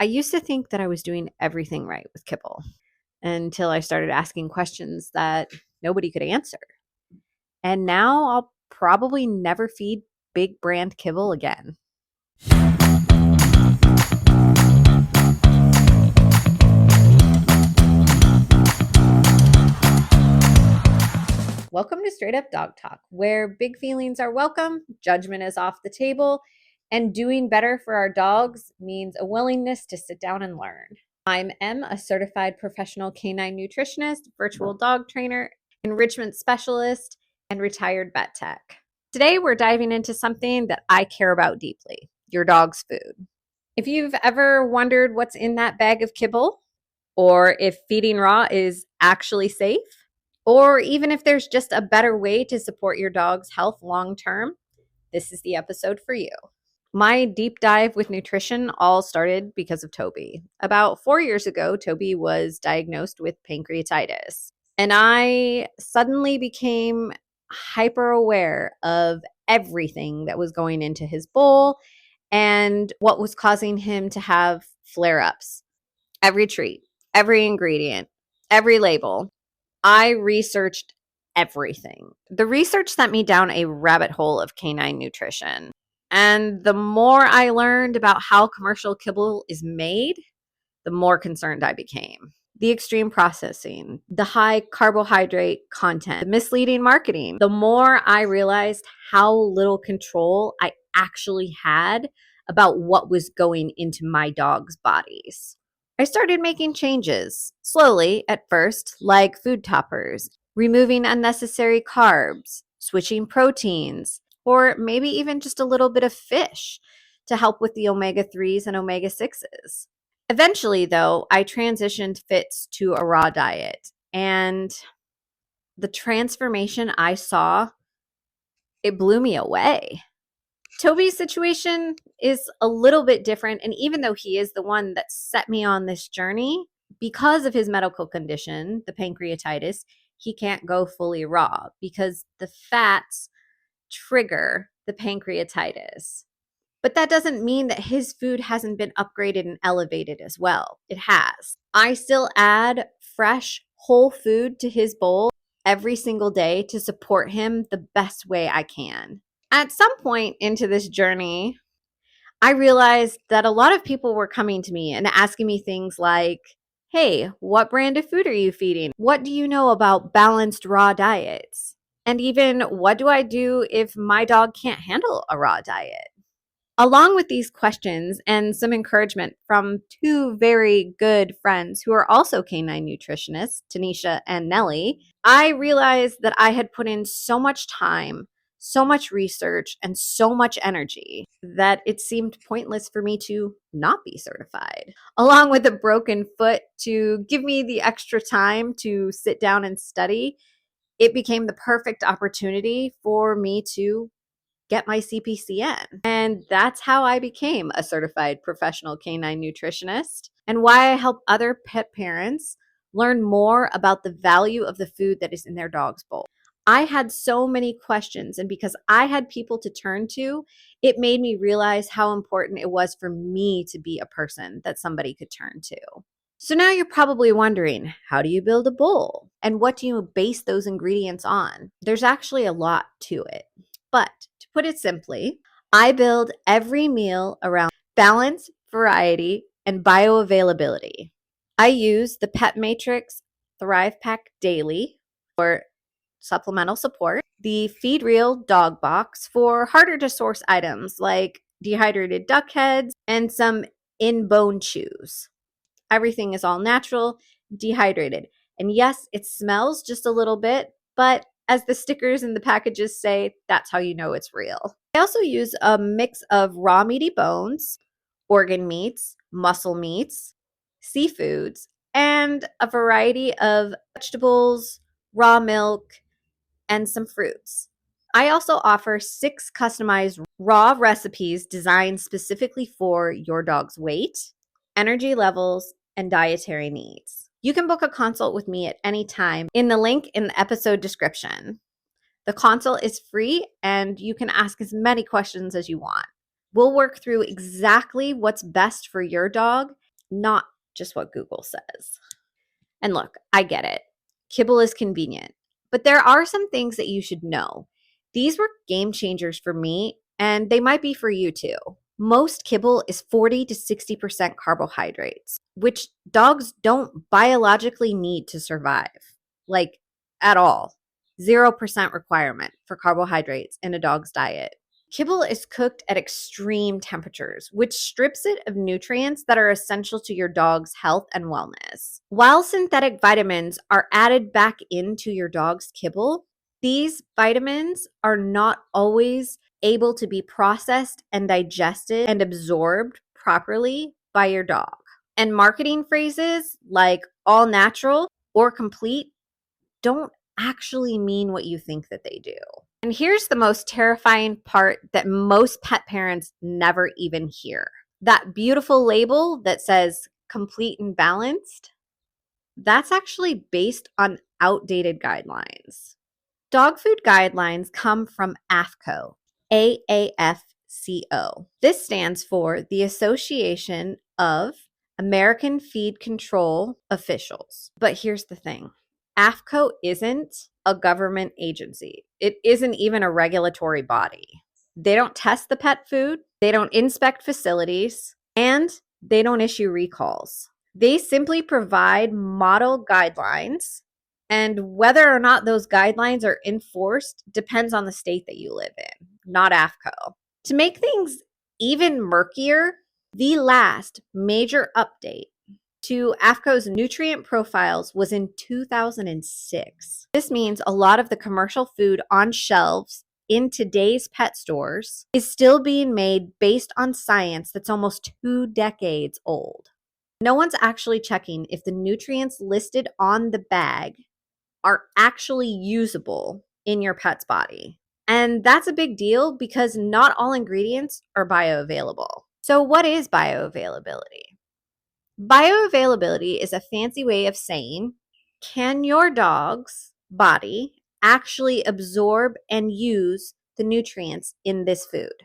I used to think that I was doing everything right with Kibble until I started asking questions that nobody could answer. And now I'll probably never feed big brand Kibble again. Welcome to Straight Up Dog Talk, where big feelings are welcome, judgment is off the table, and doing better for our dogs means a willingness to sit down and learn. I'm Em, a certified professional canine nutritionist, virtual dog trainer, enrichment specialist, and retired vet tech. Today, we're diving into something that I care about deeply: your dog's food. If you've ever wondered what's in that bag of kibble, or if feeding raw is actually safe, or even if there's just a better way to support your dog's health long term, this is the episode for you. My deep dive with nutrition all started because of Toby. About 4 years ago, Toby was diagnosed with pancreatitis, and I suddenly became hyper aware of everything that was going into his bowl and what was causing him to have flare ups. Every treat, every ingredient, every label. I researched everything. The research sent me down a rabbit hole of canine nutrition. And the more I learned about how commercial kibble is made, the more concerned I became. The extreme processing, the high carbohydrate content, the misleading marketing. The more I realized how little control I actually had about what was going into my dog's bodies. I started making changes, slowly at first, like food toppers, removing unnecessary carbs, switching proteins, or maybe even just a little bit of fish to help with the omega-3s and omega-6s. Eventually, though, I transitioned Fitz to a raw diet, and the transformation I saw, it blew me away. Toby's situation is a little bit different, and even though he is the one that set me on this journey, because of his medical condition, the pancreatitis, he can't go fully raw because the fats trigger the pancreatitis. But that doesn't mean that his food hasn't been upgraded and elevated as well. It has. I still add fresh, whole food to his bowl every single day to support him the best way I can. At some point into this journey, I realized that a lot of people were coming to me and asking me things like, hey, what brand of food are you feeding? What do you know about balanced raw diets? And even, what do I do if my dog can't handle a raw diet? Along with these questions and some encouragement from two very good friends who are also canine nutritionists, Tanisha and Nellie, I realized that I had put in so much time, so much research, and so much energy that it seemed pointless for me to not be certified. Along with a broken foot to give me the extra time to sit down and study, it became the perfect opportunity for me to get my CPCN. And that's how I became a certified professional canine nutritionist, and why I help other pet parents learn more about the value of the food that is in their dog's bowl. I had so many questions, and because I had people to turn to, it made me realize how important it was for me to be a person that somebody could turn to. So now you're probably wondering, how do you build a bowl? And what do you base those ingredients on? There's actually a lot to it. But to put it simply, I build every meal around balance, variety, and bioavailability. I use the Pet Matrix Thrive Pack Daily for supplemental support, the Feed Real Dog Box for harder to source items like dehydrated duck heads and some in-bone chews. Everything is all natural, dehydrated. And yes, it smells just a little bit, but as the stickers and the packages say, that's how you know it's real. I also use a mix of raw meaty bones, organ meats, muscle meats, seafoods, and a variety of vegetables, raw milk, and some fruits. I also offer 6 customized raw recipes designed specifically for your dog's weight, energy levels, and dietary needs. You can book a consult with me at any time in the link in the episode description. The consult is free, and you can ask as many questions as you want. We'll work through exactly what's best for your dog not just what Google says. And look, I get it. Kibble is convenient, but there are some things that you should know. These were game changers for me, and they might be for you too. Most kibble is 40 to 60% carbohydrates, which dogs don't biologically need to survive, like at all. 0% requirement for carbohydrates in a dog's diet. Kibble is cooked at extreme temperatures, which strips it of nutrients that are essential to your dog's health and wellness. While synthetic vitamins are added back into your dog's kibble, these vitamins are not always able to be processed and digested and absorbed properly by your dog. And marketing phrases like all natural or complete don't actually mean what you think that they do. And here's the most terrifying part that most pet parents never even hear. That beautiful label that says complete and balanced, that's actually based on outdated guidelines. Dog food guidelines come from AAFCO, AAFCO. This stands for the Association of American Feed Control Officials. But here's the thing. AAFCO isn't a government agency. It isn't even a regulatory body. They don't test the pet food, they don't inspect facilities, and they don't issue recalls. They simply provide model guidelines, and whether or not those guidelines are enforced depends on the state that you live in, not AAFCO. To make things even murkier, the last major update to AAFCO's nutrient profiles was in 2006. This means a lot of the commercial food on shelves in today's pet stores is still being made based on science that's almost 2 decades old. No one's actually checking if the nutrients listed on the bag are actually usable in your pet's body. And that's a big deal because not all ingredients are bioavailable. So what is bioavailability? Bioavailability is a fancy way of saying, can your dog's body actually absorb and use the nutrients in this food?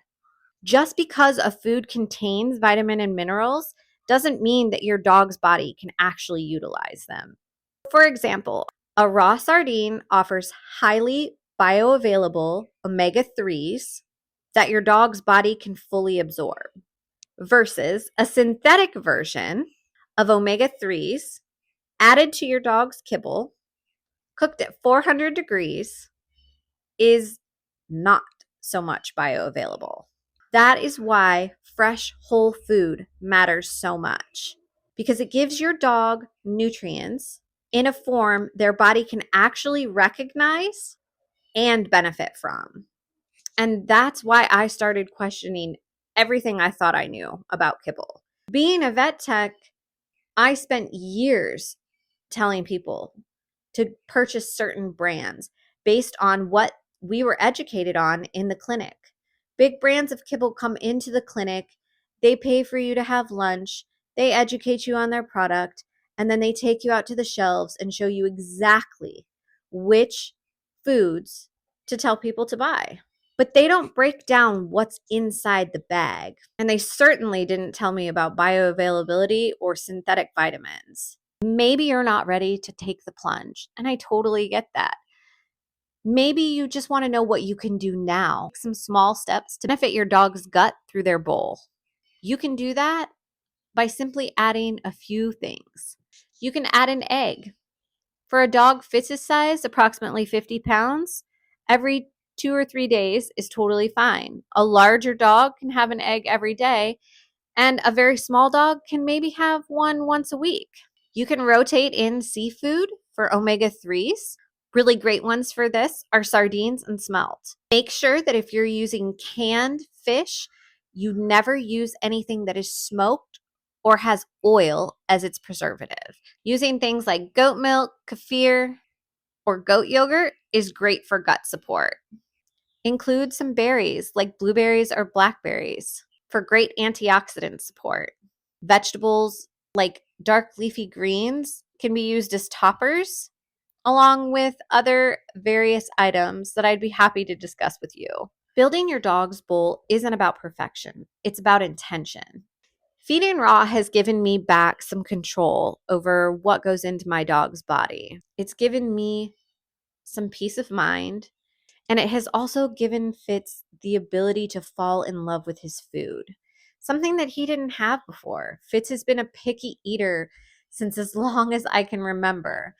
Just because a food contains vitamin and minerals doesn't mean that your dog's body can actually utilize them. For example, a raw sardine offers highly bioavailable omega-3s that your dog's body can fully absorb, versus a synthetic version of omega-3s added to your dog's kibble, cooked at 400 degrees, is not so much bioavailable. That is why fresh whole food matters so much, because it gives your dog nutrients in a form their body can actually recognize and benefit from. And that's why I started questioning everything I thought I knew about kibble. Being a vet tech, I spent years telling people to purchase certain brands based on what we were educated on in the clinic. Big brands of kibble come into the clinic, they pay for you to have lunch, they educate you on their product, and then they take you out to the shelves and show you exactly which foods to tell people to buy. But they don't break down what's inside the bag. And they certainly didn't tell me about bioavailability or synthetic vitamins. Maybe you're not ready to take the plunge, and I totally get that. Maybe you just want to know what you can do now, some small steps to benefit your dog's gut through their bowl. You can do that by simply adding a few things. You can add an egg. For a dog Fitz's size, approximately 50 pounds, every 2 or 3 days is totally fine. A larger dog can have an egg every day, and a very small dog can maybe have one once a week. You can rotate in seafood for omega-3s. Really great ones for this are sardines and smelt. Make sure that if you're using canned fish, you never use anything that is smoked or has oil as its preservative. Using things like goat milk, kefir, or goat yogurt is great for gut support. Include some berries like blueberries or blackberries for great antioxidant support. Vegetables like dark leafy greens can be used as toppers, along with other various items that I'd be happy to discuss with you. Building your dog's bowl isn't about perfection. It's about intention. Feeding raw has given me back some control over what goes into my dog's body. It's given me some peace of mind, and it has also given Fitz the ability to fall in love with his food, something that he didn't have before. Fitz has been a picky eater since as long as I can remember.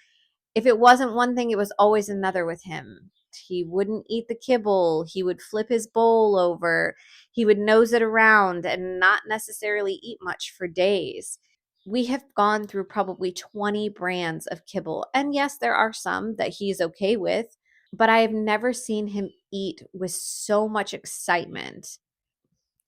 If it wasn't one thing, it was always another with him. He wouldn't eat the kibble. He would flip his bowl over. He would nose it around and not necessarily eat much for days. We have gone through probably 20 brands of kibble. And yes, there are some that he's okay with, but I have never seen him eat with so much excitement.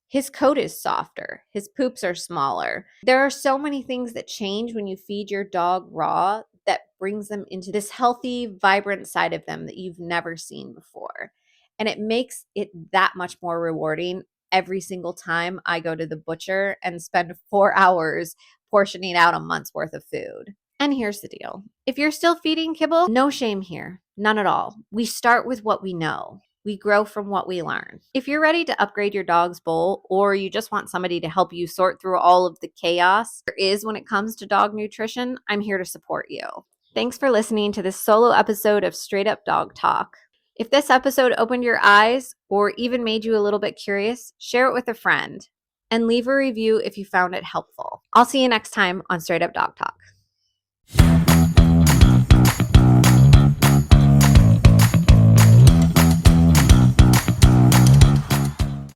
His coat is softer. His poops are smaller. There are so many things that change when you feed your dog raw that brings them into this healthy, vibrant side of them that you've never seen before. And it makes it that much more rewarding every single time I go to the butcher and spend 4 hours portioning out a month's worth of food. And here's the deal. If you're still feeding kibble, no shame here. None at all. We start with what we know. We grow from what we learn. If you're ready to upgrade your dog's bowl, or you just want somebody to help you sort through all of the chaos there is when it comes to dog nutrition, I'm here to support you. Thanks for listening to this solo episode of Straight Up Dog Talk. If this episode opened your eyes or even made you a little bit curious, share it with a friend and leave a review if you found it helpful. I'll see you next time on Straight Up Dog Talk.